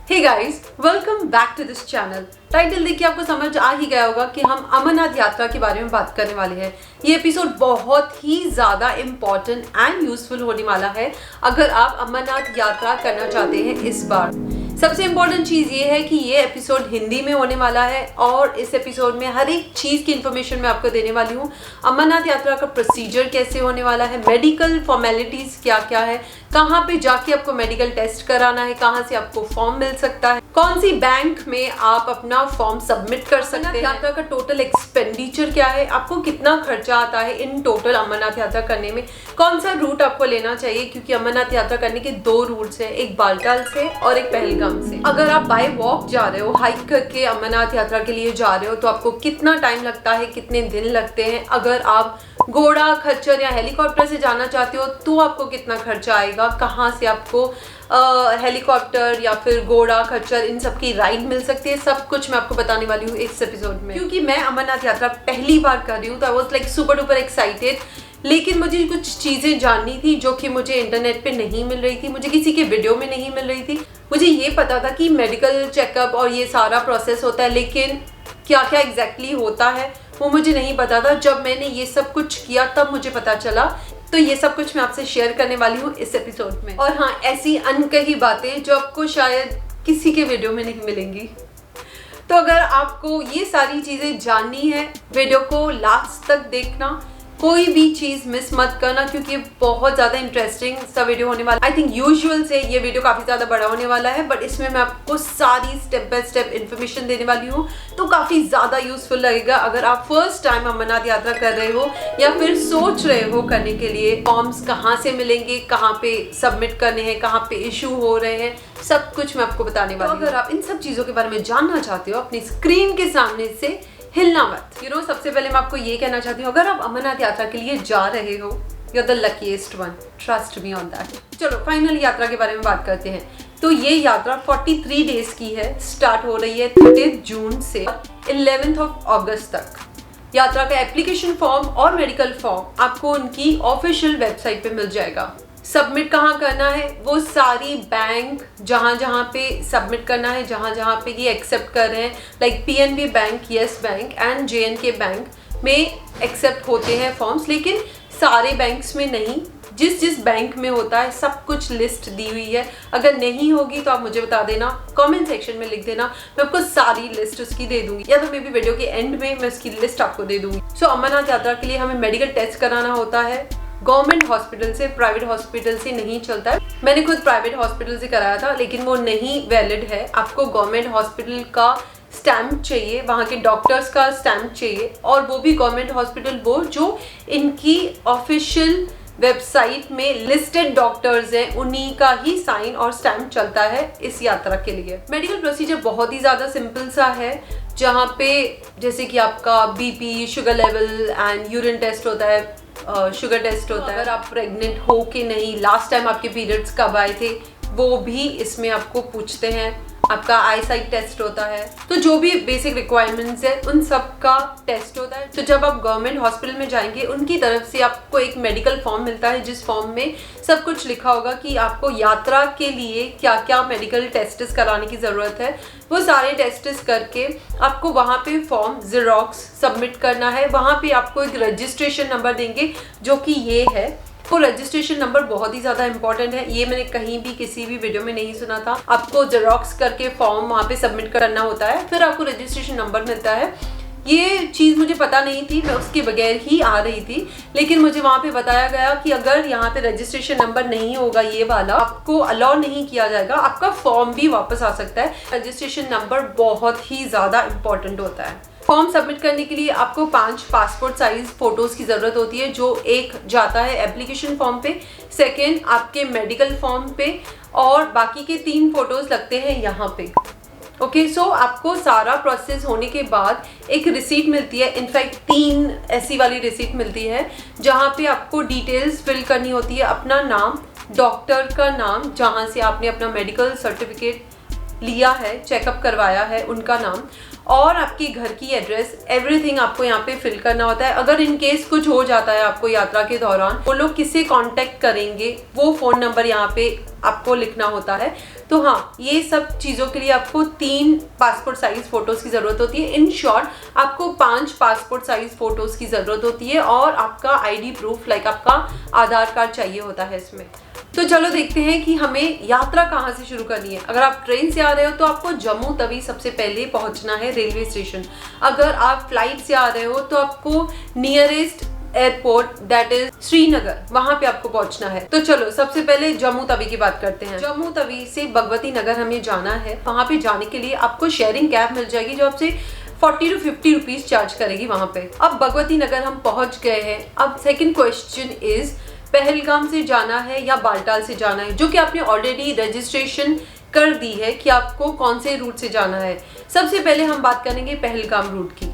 Hey guys, welcome back to this channel. Title देख के आपको समझ आ ही गया होगा कि हम अमरनाथ यात्रा के बारे में बात करने वाले हैं। ये एपिसोड बहुत ही ज़्यादा इम्पॉर्टेंट एंड यूजफुल होने वाला है अगर आप अमरनाथ यात्रा करना चाहते हैं इस बार। सबसे इम्पोर्टेंट चीज़ ये है कि ये एपिसोड हिंदी में होने वाला है और इस एपिसोड में हर एक चीज़ की इन्फॉर्मेशन मैं आपको देने वाली हूँ। अमरनाथ यात्रा का प्रोसीजर कैसे होने वाला है, मेडिकल फॉर्मेलिटीज़ क्या क्या है, कहाँ पे जाके आपको मेडिकल टेस्ट कराना है, कहाँ से आपको फॉर्म मिल सकता है, कौन सी बैंक में आप अपना फॉर्म सबमिट कर सकते हैं, यात्रा का टोटल एक्सपेंडिचर क्या है, आपको कितना खर्चा आता है इन टोटल अमरनाथ यात्रा करने में, कौन सा रूट आपको लेना चाहिए क्योंकि अमरनाथ यात्रा करने के 2 रूट्स हैं, एक बालटाल से और एक पहलगाम से। अगर आप बाय वॉक जा रहे हो, हाइक करके अमरनाथ यात्रा के लिए जा रहे हो तो आपको कितना टाइम लगता है, कितने दिन लगते हैं। अगर आप घोड़ा, खच्चर या हेलीकॉप्टर से जाना चाहते हो तो आपको कितना खर्चा आएगा, कहाँ से आपको हेलीकॉप्टर या फिर घोड़ा, खच्चर इन सब की राइड मिल सकती है, सब कुछ मैं आपको बताने वाली हूँ इस एपिसोड में। क्योंकि मैं अमरनाथ यात्रा पहली बार कर रही हूँ तो I was like super duper excited, लेकिन मुझे कुछ चीज़ें जाननी थी जो कि मुझे इंटरनेट पे नहीं मिल रही थी, मुझे किसी के वीडियो में नहीं मिल रही थी। मुझे ये पता था कि मेडिकल चेकअप और ये सारा प्रोसेस होता है, लेकिन क्या क्या एग्जैक्टली होता है वो मुझे नहीं पता था। जब मैंने ये सब कुछ किया तब मुझे पता चला, तो ये सब कुछ मैं आपसे शेयर करने वाली हूँ इस एपिसोड में। और हाँ, ऐसी अनकही बातें जो आपको शायद किसी के वीडियो में नहीं मिलेंगी। तो अगर आपको ये सारी चीज़ें जाननी है, वीडियो को लास्ट तक देखना, कोई भी चीज़ मिस मत करना क्योंकि बहुत ज़्यादा इंटरेस्टिंग सा वीडियो होने वाला है। आई थिंक यूजुअल से ये वीडियो काफ़ी ज़्यादा बड़ा होने वाला है, बट इसमें मैं आपको सारी स्टेप बाय स्टेप इन्फॉर्मेशन देने वाली हूँ, तो काफ़ी ज़्यादा यूजफुल लगेगा अगर आप फर्स्ट टाइम अमरनाथ यात्रा कर रहे हो या फिर सोच रहे हो करने के लिए। फॉर्म्स कहाँ से मिलेंगे, कहाँ पे सबमिट करने हैं, कहाँ पे इशू हो रहे हैं, सब कुछ मैं आपको बताने वाली हूँ। अगर आप इन सब चीज़ों के बारे में जानना चाहते हो, अपनी स्क्रीन के सामने से हिलना मत। सबसे पहले मैं आपको ये कहना चाहती हूँ, अगर आप अमरनाथ यात्रा के लिए जा रहे हो, you are the luckiest one, trust me on that. चलो फाइनल यात्रा के बारे में बात करते हैं। तो ये यात्रा 43 डेज की है, स्टार्ट हो रही है 30 जून से 11 अगस्त तक। यात्रा का एप्लीकेशन फॉर्म और मेडिकल फॉर्म आपको उनकी ऑफिशियल वेबसाइट पे मिल जाएगा। सबमिट कहाँ करना है, वो सारी बैंक जहाँ पे सबमिट करना है, जहाँ पे ये एक्सेप्ट कर रहे हैं, like PNB bank, yes bank and JNK bank में एक्सेप्ट होते हैं फॉर्म्स, लेकिन सारे बैंक्स में नहीं। जिस बैंक में होता है सब कुछ लिस्ट दी हुई है। अगर नहीं होगी तो आप मुझे बता देना, कमेंट सेक्शन में लिख देना, मैं आपको सारी लिस्ट उसकी दे दूंगी, या तो मे भी वीडियो के एंड में मैं उसकी लिस्ट आपको दे दूंगी। सो अमरनाथ यात्रा के लिए हमें मेडिकल टेस्ट कराना होता है गवर्नमेंट हॉस्पिटल से, प्राइवेट हॉस्पिटल से नहीं चलता है। मैंने खुद प्राइवेट हॉस्पिटल से कराया था, लेकिन वो नहीं वैलिड है। आपको गवर्नमेंट हॉस्पिटल का स्टैम्प चाहिए, वहाँ के डॉक्टर्स का स्टैम्प चाहिए, और वो भी गवर्नमेंट हॉस्पिटल वो जो इनकी ऑफिशियल वेबसाइट में लिस्टेड डॉक्टर्स हैं, उन्हीं का ही साइन और स्टैम्प चलता है इस यात्रा के लिए। मेडिकल प्रोसीजर बहुत ही ज़्यादा सिंपल सा है, जहाँ पे जैसे कि आपका BP, sugar level and urine test होता है, शुगर टेस्ट होता है। अगर आप प्रेग्नेंट हो कि नहीं, लास्ट टाइम आपके पीरियड्स कब आए थे, वो भी इसमें आपको पूछते हैं। आपका आई साइट टेस्ट होता है, तो जो भी बेसिक रिक्वायरमेंट्स है उन सब का टेस्ट होता है। तो जब आप गवर्नमेंट हॉस्पिटल में जाएंगे, उनकी तरफ से आपको एक मेडिकल फॉर्म मिलता है, जिस फॉर्म में सब कुछ लिखा होगा कि आपको यात्रा के लिए क्या क्या मेडिकल टेस्ट्स कराने की ज़रूरत है। वो सारे टेस्ट्स करके आपको वहाँ पे फॉर्म ज़ेरॉक्स सबमिट करना है। वहाँ पे आपको एक रजिस्ट्रेशन नंबर देंगे जो कि ये है। वो रजिस्ट्रेशन नंबर बहुत ही ज़्यादा इंपॉर्टेंट है, ये मैंने कहीं भी किसी भी वीडियो में नहीं सुना था। आपको जेरोक्स करके फॉर्म वहाँ पे सबमिट करना होता है, फिर आपको रजिस्ट्रेशन नंबर मिलता है। ये चीज़ मुझे पता नहीं थी, मैं उसके बगैर ही आ रही थी, लेकिन मुझे वहाँ पे बताया गया कि अगर यहाँ पे रजिस्ट्रेशन नंबर नहीं होगा ये वाला, आपको अलाउ नहीं किया जाएगा, आपका फॉर्म भी वापस आ सकता है। रजिस्ट्रेशन नंबर बहुत ही ज़्यादा इंपॉर्टेंट होता है। फॉर्म सबमिट करने के लिए आपको 5 पासपोर्ट साइज फोटोज़ की ज़रूरत होती है, जो एक जाता है एप्लीकेशन फॉर्म पे, सेकेंड आपके मेडिकल फॉर्म पे, और बाकी के 3 फोटोज़ लगते हैं यहाँ पे। ओके, सो आपको सारा प्रोसेस होने के बाद एक रिसीट मिलती है, इनफैक्ट 3 ऐसी वाली रिसीट मिलती है जहाँ पे आपको डिटेल्स फिल करनी होती है, अपना नाम, डॉक्टर का नाम जहाँ से आपने अपना मेडिकल सर्टिफिकेट लिया है, चेकअप करवाया है, उनका नाम, और आपके घर की एड्रेस, एवरीथिंग आपको यहाँ पे फिल करना होता है। अगर इन केस कुछ हो जाता है आपको यात्रा के दौरान, वो लोग किससे कांटेक्ट करेंगे वो फोन नंबर यहाँ पे आपको लिखना होता है। तो हाँ, ये सब चीज़ों के लिए आपको 3 पासपोर्ट साइज फोटोज़ की ज़रूरत होती है। इन शॉर्ट आपको 5 पासपोर्ट साइज फोटोज़ की ज़रूरत होती है और आपका आईडी प्रूफ लाइक आपका आधार कार्ड चाहिए होता है इसमें। तो चलो देखते हैं कि हमें यात्रा कहाँ से शुरू करनी है। अगर आप ट्रेन से आ रहे हो तो आपको जम्मू तवी सबसे पहले पहुँचना है रेलवे स्टेशन। अगर आप फ्लाइट से आ रहे हो तो आपको nearest airport that is Srinagar, वहां पे आपको पहुंचना है। तो चलो सबसे पहले जम्मू तवी की बात करते हैं। जम्मू तवी से भगवती नगर हमें जाना है। वहां पे जाने के लिए आपको शेयरिंग कैब मिल जाएगी जो आपसे 40 to 50 रुपीज चार्ज करेगी वहां पे। अब भगवती नगर हम पहुंच गए हैं। अब सेकंड क्वेश्चन इज पहलगाम से जाना है या बालटाल से जाना है, जो कि आपने ऑलरेडी रजिस्ट्रेशन कर दी है कि आपको कौन से रूट से जाना है। सबसे पहले हम बात करेंगे पहलगाम रूट की।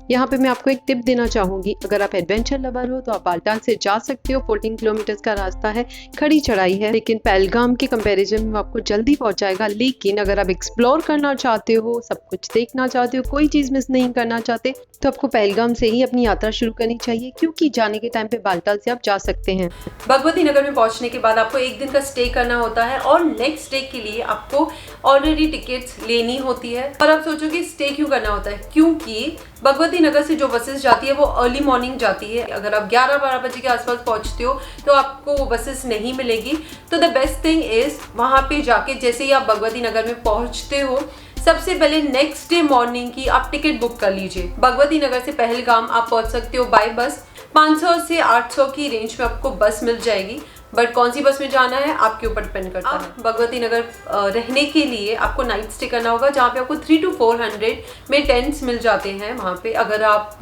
यहाँ पे मैं आपको एक टिप देना चाहूंगी, अगर आप एडवेंचर लवर हो तो आप बालटाल से जा सकते हो। 14 किलोमीटर का रास्ता है, खड़ी चढ़ाई है, लेकिन पहलगाम के कंपैरिजन में आपको जल्दी पहुंचाएगा। लेकिन अगर आप एक्सप्लोर करना चाहते हो, सब कुछ देखना चाहते हो, कोई चीज मिस नहीं करना चाहते, तो आपको पहलगाम से ही अपनी यात्रा शुरू करनी चाहिए, क्योंकि जाने के टाइम पे बालटाल से आप जा सकते हैं। भगवती नगर में पहुंचने के बाद आपको 1 दिन का स्टे करना होता है और नेक्स्ट डे के लिए आपको ऑलरेडी टिकट्स लेनी होती है। और आप सोचोगे स्टे क्यों करना होता है, क्योंकि भगवती नगर से जो बसेस जाती है वो अर्ली मॉर्निंग जाती है। अगर आप 11-12 बजे के आसपास पहुंचते हो तो आपको वो बसेस नहीं मिलेगी। तो द बेस्ट थिंग इज वहां पे जाके जैसे ही आप भगवती नगर में पहुंचते हो, सबसे पहले नेक्स्ट डे मॉर्निंग की आप टिकट बुक कर लीजिए। भगवती नगर से पहलगाम आप पहुंच सकते हो बाय बस। 500 से 800 की रेंज में आपको बस मिल जाएगी, बट कौन सी बस में जाना है आपके ऊपर डिपेंड करता है। भगवती नगर रहने के लिए आपको नाइट स्टे करना होगा, जहाँ पे आपको 300 to 400 में टेंट्स मिल जाते हैं वहाँ पे। अगर आप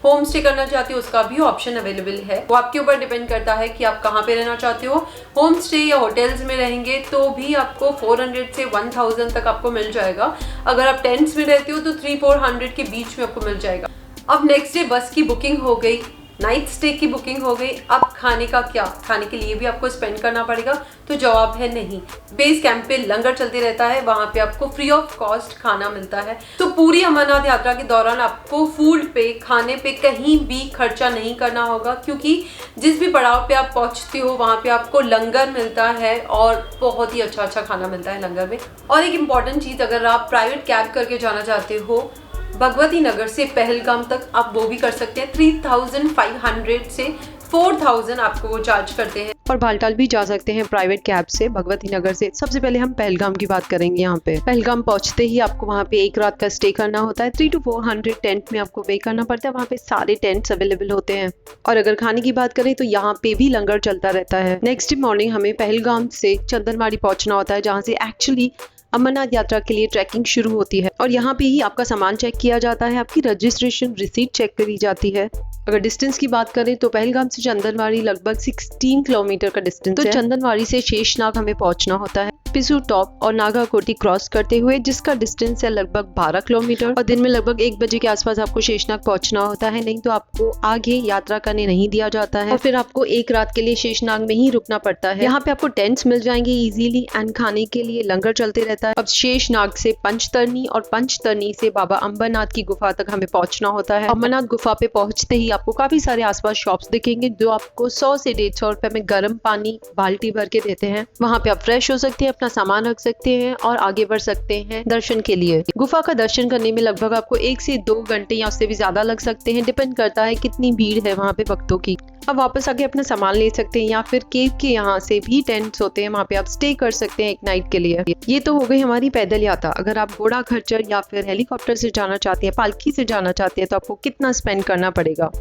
होम स्टे करना चाहते हो उसका भी ऑप्शन अवेलेबल है, वो आपके ऊपर डिपेंड करता है कि आप कहाँ पे रहना चाहते हो। होम स्टे या होटल्स में रहेंगे तो भी आपको 400 से 1000 तक आपको मिल जाएगा। अगर आप टेंट्स में रहते हो तो 300-400 के बीच में आपको मिल जाएगा। अब नेक्स्ट डे बस की बुकिंग हो गई, नाइट स्टे की बुकिंग हो गई। अब खाने का क्या, खाने के लिए भी आपको स्पेंड करना पड़ेगा? तो जवाब है नहीं। बेस कैंप पे लंगर चलते रहता है, वहां पे आपको फ्री ऑफ कॉस्ट खाना मिलता है। तो पूरी अमरनाथ यात्रा के दौरान आपको फूड पे, खाने पे कहीं भी खर्चा नहीं करना होगा, क्योंकि जिस भी पड़ाव पे आप पहुंचते हो वहां पे आपको लंगर मिलता है और बहुत ही अच्छा खाना मिलता है लंगर में। और एक इम्पॉर्टेंट चीज, अगर आप प्राइवेट कैब करके जाना चाहते हो भगवती नगर से पहलगाम तक, आप वो भी कर सकते हैं। 3500 से 4000 आपको वो चार्ज करते हैं। और बालटाल भी जा सकते हैं प्राइवेट कैब से भगवती नगर से। सबसे पहले हम पहलगाम की बात करेंगे। यहाँ पे पहलगाम पहुंचते ही आपको वहाँ पे 1 रात का स्टे करना होता है। 300 to 400 टेंट में आपको पे करना पड़ता है। वहाँ पे सारे टेंट्स अवेलेबल होते हैं। और अगर खाने की बात करें तो यहाँ पे भी लंगर चलता रहता है। नेक्स्ट मॉर्निंग हमें पहलगाम से चंदनवाड़ी पहुंचना होता है, जहाँ से एक्चुअली अमरनाथ यात्रा के लिए ट्रैकिंग शुरू होती है। और यहाँ पे ही आपका सामान चेक किया जाता है, आपकी रजिस्ट्रेशन रिसीट चेक करी जाती है। अगर डिस्टेंस की बात करें तो पहलगाम से चंदनवाड़ी लगभग 16 किलोमीटर का डिस्टेंस है। तो चंदनवाड़ी से शेषनाग हमें पहुंचना होता है, पिसू टॉप और नागाकोटी क्रॉस करते हुए, जिसका डिस्टेंस है लगभग 12 किलोमीटर। और दिन में लगभग 1 बजे के आसपास आपको शेषनाग पहुंचना होता है, नहीं तो आपको आगे यात्रा करने नहीं दिया जाता है। और फिर आपको 1 रात के लिए शेषनाग में ही रुकना पड़ता है। यहाँ पे आपको टेंट्स मिल जाएंगे इजीली एंड खाने के लिए लंगर चलते रहता है। अब शेषनाग से पंचतरनी और पंचतरनी से बाबा अम्बरनाथ की गुफा तक हमें पहुंचना होता है। अम्बरनाथ गुफा पे पहुंचते ही आपको काफी सारे आसपास शॉप्स दिखेंगे, जो आपको 100 से 150 रुपए में गर्म पानी बाल्टी भर के देते हैं। वहाँ पे आप फ्रेश हो सकते हैं, अपना सामान रख सकते हैं और आगे बढ़ सकते हैं दर्शन के लिए। गुफा का दर्शन करने में लगभग आपको 1 से 2 घंटे या उससे भी ज्यादा लग सकते हैं, डिपेंड करता है कितनी भीड़ है वहाँ पे भक्तों की। अब वापस आके अपना सामान ले सकते हैं, या फिर केव के यहाँ से भी टेंट्स होते हैं, वहाँ पे आप स्टे कर सकते हैं 1 नाइट के लिए। ये तो हो गई हमारी पैदल यात्रा। अगर आप घोड़ा खच्चर या फिर हेलीकॉप्टर से जाना चाहते हैं, पालकी से जाना चाहते हैं, तो आपको कितना स्पेंड करना पड़ेगा?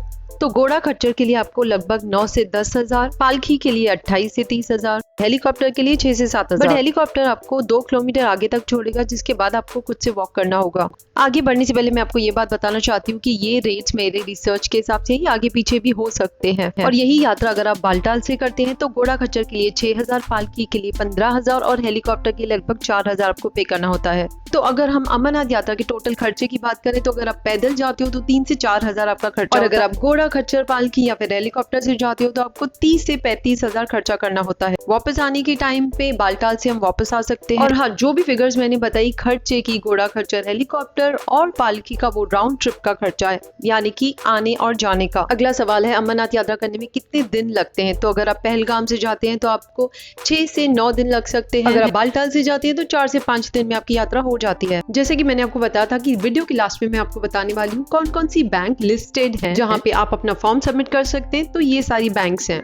तो घोड़ा खच्चर के लिए आपको लगभग 9 से 10 हजार, पालकी के लिए 28 से 30 हजार, हेलीकॉप्टर के लिए 6 से 7 हजार। बट हेलीकॉप्टर आपको 2 किलोमीटर आगे तक छोड़ेगा, जिसके बाद आपको खुद से वॉक करना होगा। आगे बढ़ने से पहले मैं आपको ये बात बताना चाहती हूँ कि ये रेट्स मेरे रिसर्च के हिसाब से ही आगे पीछे भी हो सकते हैं। और यही यात्रा अगर आप बालटाल से करते हैं तो घोड़ा खच्चर के लिए 6000, पालकी के लिए 15000 और हेलीकॉप्टर के लिए लगभग 4000 आपको पे करना होता है। तो अगर हम अमरनाथ यात्रा के टोटल खर्चे की बात करें तो अगर आप पैदल जाते हो तो 3 से 4 हजार आपका खर्चा। और अगर आप घोड़ा खच्चर पालकी या फिर हेलीकॉप्टर से जाते हो तो आपको 30 से 35 हजार खर्चा करना होता है। वापस आने के टाइम पे बालटाल से हम वापस आ सकते हैं। और हाँ, जो भी फिगर्स मैंने बताई खर्चे की, घोड़ा खच्चर, हेलीकॉप्टर और पालकी का वो राउंड ट्रिप का खर्चा है, यानी कि आने और जाने का। अगला सवाल है अमरनाथ यात्रा करने में कितने दिन लगते हैं। तो अगर आप पहलगाम से जाते हैं तो आपको 6 से 9 दिन लग सकते हैं। अगर आप बालटाल से जाते हैं तो 4 से 5 दिन में आपकी यात्रा हो जाती है। जैसे कि मैंने आपको बताया था कि वीडियो के लास्ट में मैं आपको बताने वाली हूँ कौन कौन सी बैंक लिस्टेड है जहाँ पे आप अपना फॉर्म सबमिट कर सकते हैं। तो ये सारी बैंक्स हैं।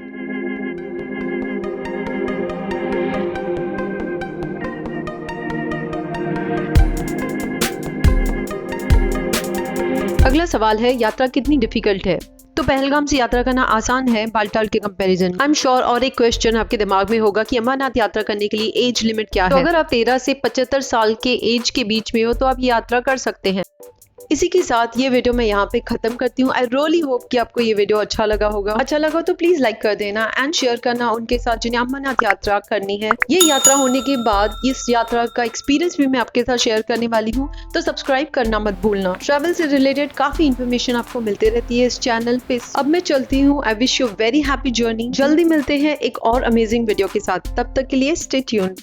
अगला सवाल है यात्रा कितनी डिफिकल्ट है। तो पहलगाम से यात्रा करना आसान है बालटाल के कंपैरिजन। आई एम श्योर और एक क्वेश्चन आपके दिमाग में होगा कि अमरनाथ यात्रा करने के लिए एज लिमिट क्या है। तो अगर आप 13 से 75 साल के एज के बीच में हो तो आप यात्रा कर सकते हैं। इसी के साथ ये वीडियो मैं यहाँ पे खत्म करती हूँ। आई रियली होप कि आपको ये वीडियो अच्छा लगा होगा। अच्छा लगा तो प्लीज लाइक कर देना एंड शेयर करना उनके साथ जिन्हें अमरनाथ यात्रा करनी है। ये यात्रा होने के बाद इस यात्रा का एक्सपीरियंस भी मैं आपके साथ शेयर करने वाली हूँ, तो सब्सक्राइब करना मत भूलना। ट्रैवल से रिलेटेड काफी इन्फॉर्मेशन आपको मिलती रहती है इस चैनल पे। अब मैं चलती हूँ। I wish you very happy journey. जल्दी मिलते हैं एक और अमेजिंग वीडियो के साथ। तब तक के लिए स्टे ट्यून्ड।